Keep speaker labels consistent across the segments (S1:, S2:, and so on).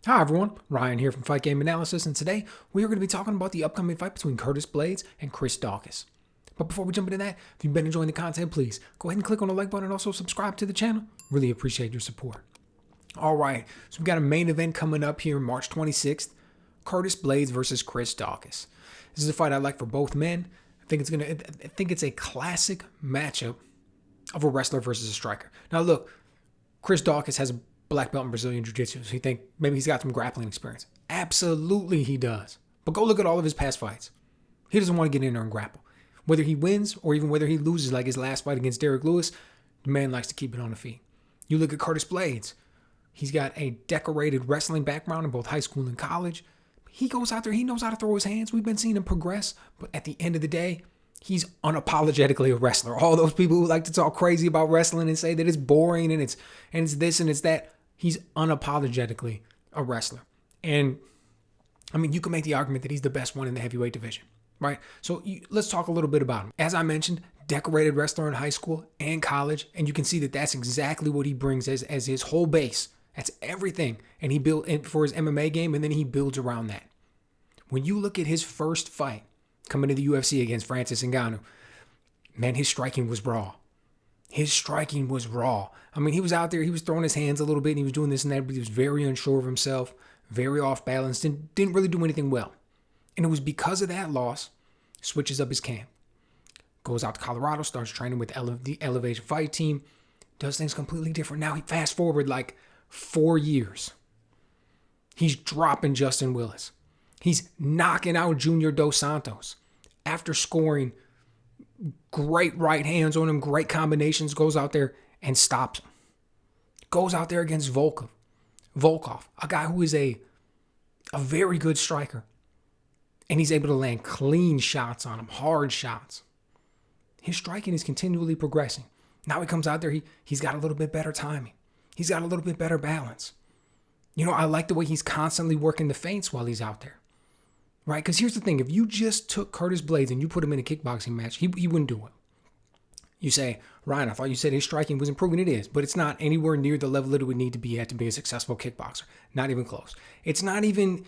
S1: Hi everyone, Ryan here from Fight Game Analysis, and today we are going to be talking about the upcoming fight between Curtis Blaydes and Chris Daukaus. But before we jump into that, if you've been enjoying the content, please go ahead and click on the like button and also subscribe to the channel. Really appreciate your support. Alright, so we've got a main event coming up here March 26th, Curtis Blaydes versus Chris Daukaus. This is a fight I like for both men. I think it's a classic matchup of a wrestler versus a striker. Now look, Chris Daukaus has a black belt in Brazilian Jiu-Jitsu, so you think maybe he's got some grappling experience. Absolutely he does. But go look at all of his past fights. He doesn't want to get in there and grapple. Whether he wins or even whether he loses, like his last fight against Derek Lewis, the man likes to keep it on the feet. You look at Curtis Blaydes. He's got a decorated wrestling background in both high school and college. He goes out there, he knows how to throw his hands. We've been seeing him progress, but at the end of the day, he's unapologetically a wrestler. All those people who like to talk crazy about wrestling and say that it's boring and it's this and it's that, he's unapologetically a wrestler. And I mean, you can make the argument that he's the best one in the heavyweight division, right? So let's talk a little bit about him. As I mentioned, decorated wrestler in high school and college, and you can see that that's exactly what he brings as his whole base. That's everything. And he built it for his MMA game, and then he builds around that. When you look at his first fight coming to the UFC against Francis Ngannou, man, his striking was raw. His striking was raw. I mean, he was out there, he was throwing his hands a little bit, and he was doing this and that, but he was very unsure of himself, very off balance, didn't really do anything well. And it was because of that loss, switches up his camp. Goes out to Colorado, starts training with the Elevation Fight team, does things completely different. Now, he fast forward like 4 years. He's dropping Justin Willis. He's knocking out Junior Dos Santos after scoring great right hands on him, great combinations, goes out there and stops him. Goes out there against Volkov, a guy who is a very good striker. And he's able to land clean shots on him, hard shots. His striking is continually progressing. Now he comes out there, he's got a little bit better timing. He's got a little bit better balance. You know, I like the way he's constantly working the feints while he's out there. Right? Because here's the thing. If you just took Curtis Blaydes and you put him in a kickboxing match, he wouldn't do it. You say, Ryan, I thought you said his striking was improving. It is, but it's not anywhere near the level that it would need to be at to be a successful kickboxer. Not even close. It's not even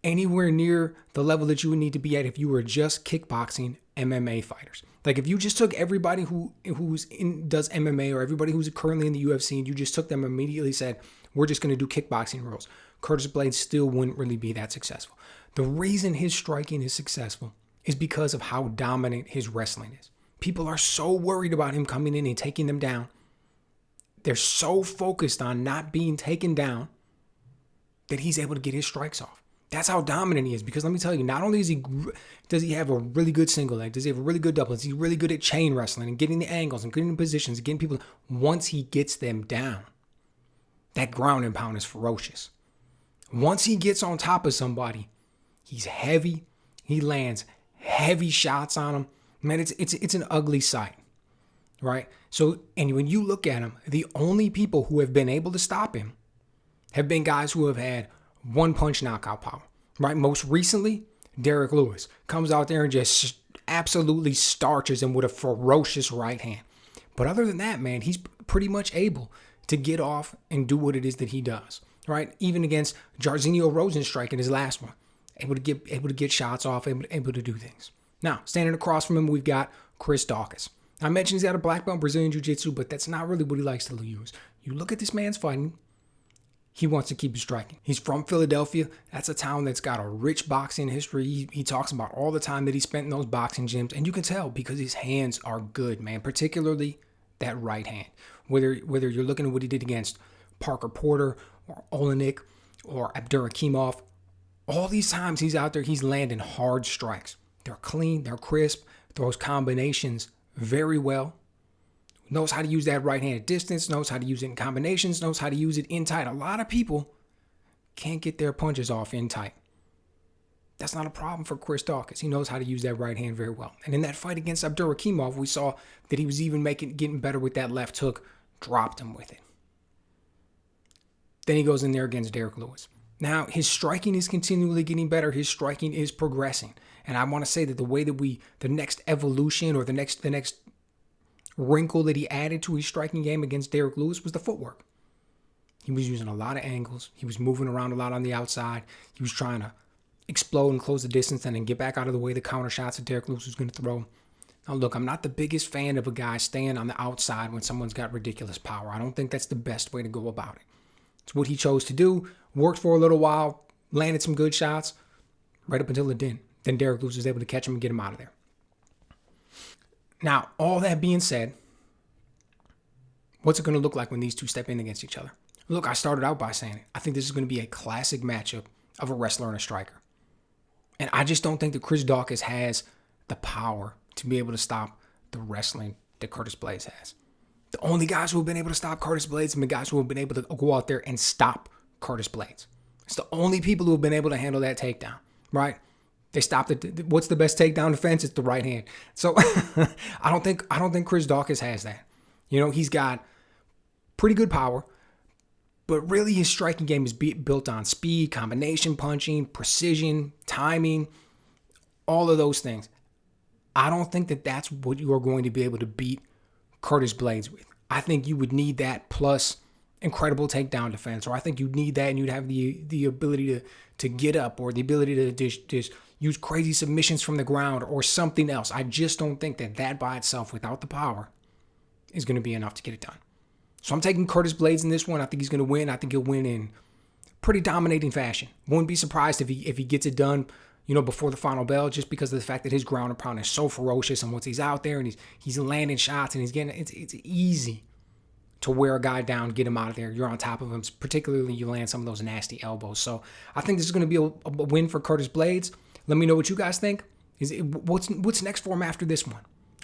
S1: anywhere near the level that you would need to be at if you were just kickboxing MMA fighters. Like if you just took everybody does MMA or everybody who's currently in the UFC and you just took them and immediately said, we're just going to do kickboxing rules, Curtis Blaydes still wouldn't really be that successful. The reason his striking is successful is because of how dominant his wrestling is. People are so worried about him coming in and taking them down. They're so focused on not being taken down that he's able to get his strikes off. That's how dominant he is. Because let me tell you, not only does he have a really good single leg, does he have a really good double, is he really good at chain wrestling and getting the angles and getting in positions and getting people. Once he gets them down, that ground and pound is ferocious. Once he gets on top of somebody, he's heavy. He lands heavy shots on him. Man, it's an ugly sight, right? So, and when you look at him, the only people who have been able to stop him have been guys who have had one-punch knockout power, right? Most recently, Derek Lewis comes out there and just absolutely starches him with a ferocious right hand. But other than that, man, he's pretty much able to get off and do what it is that he does, right? Even against Jairzinho Rosenstrike in his last one. Able to get shots off, able to do things. Now, standing across from him, we've got Chris Daukaus. I mentioned he's got a black belt in Brazilian Jiu-Jitsu, but that's not really what he likes to use. You look at this man's fighting, he wants to keep his striking. He's from Philadelphia. That's a town that's got a rich boxing history. He talks about all the time that he spent in those boxing gyms, and you can tell because his hands are good, man, particularly that right hand. Whether you're looking at what he did against Parker Porter or Olenek or Abdurakhimov, all these times he's out there, he's landing hard strikes. They're clean, they're crisp, throws combinations very well. Knows how to use that right hand at distance, knows how to use it in combinations, knows how to use it in tight. A lot of people can't get their punches off in tight. That's not a problem for Chris Daukaus. He knows how to use that right hand very well. And in that fight against Abdurakhimov, we saw that he was even getting better with that left hook, dropped him with it. Then he goes in there against Derek Lewis. Now, his striking is continually getting better. His striking is progressing. And I want to say that the way that the next evolution or the next wrinkle that he added to his striking game against Derek Lewis was the footwork. He was using a lot of angles. He was moving around a lot on the outside. He was trying to explode and close the distance and then get back out of the way the counter shots that Derrick Lewis was going to throw. Now, look, I'm not the biggest fan of a guy staying on the outside when someone's got ridiculous power. I don't think that's the best way to go about it. It's what he chose to do. Worked for a little while, landed some good shots, right up until it didn't. Then Derrick Lewis was able to catch him and get him out of there. Now, all that being said, what's it going to look like when these two step in against each other? Look, I started out by saying it. I think this is going to be a classic matchup of a wrestler and a striker. And I just don't think that Chris Daukaus has the power to be able to stop the wrestling that Curtis Blaydes has. The only guys who have been able to stop Curtis Blaydes have been guys who have been able to go out there and stop Curtis Blaydes. It's the only people who have been able to handle that takedown, right? They stopped it. What's the best takedown defense? It's the right hand. So I don't think Chris Daukaus has that. You know, he's got pretty good power, but really his striking game is built on speed, combination punching, precision, timing, all of those things. I don't think that that's what you are going to be able to beat Curtis Blaydes with. I think you would need that plus incredible takedown defense, or I think you'd need that and you'd have the ability to get up, or the ability to just use crazy submissions from the ground or something else. I just don't think that by itself, without the power, is going to be enough to get it done. So I'm taking Curtis Blaydes in this one. I think he's going to win. I think he'll win in pretty dominating fashion. Wouldn't be surprised if he gets it done, you know, before the final bell, just because of the fact that his ground and pound is so ferocious, and once he's out there and he's landing shots and he's getting it's easy to wear a guy down, get him out of there. You're on top of him, particularly you land some of those nasty elbows. So I think this is going to be a win for Curtis Blaydes. Let me know what you guys think. What's next for him after this one?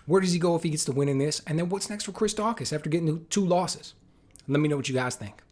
S1: Where does he go if he gets the win in this? And then what's next for Chris Daukaus after getting 2 losses? Let me know what you guys think.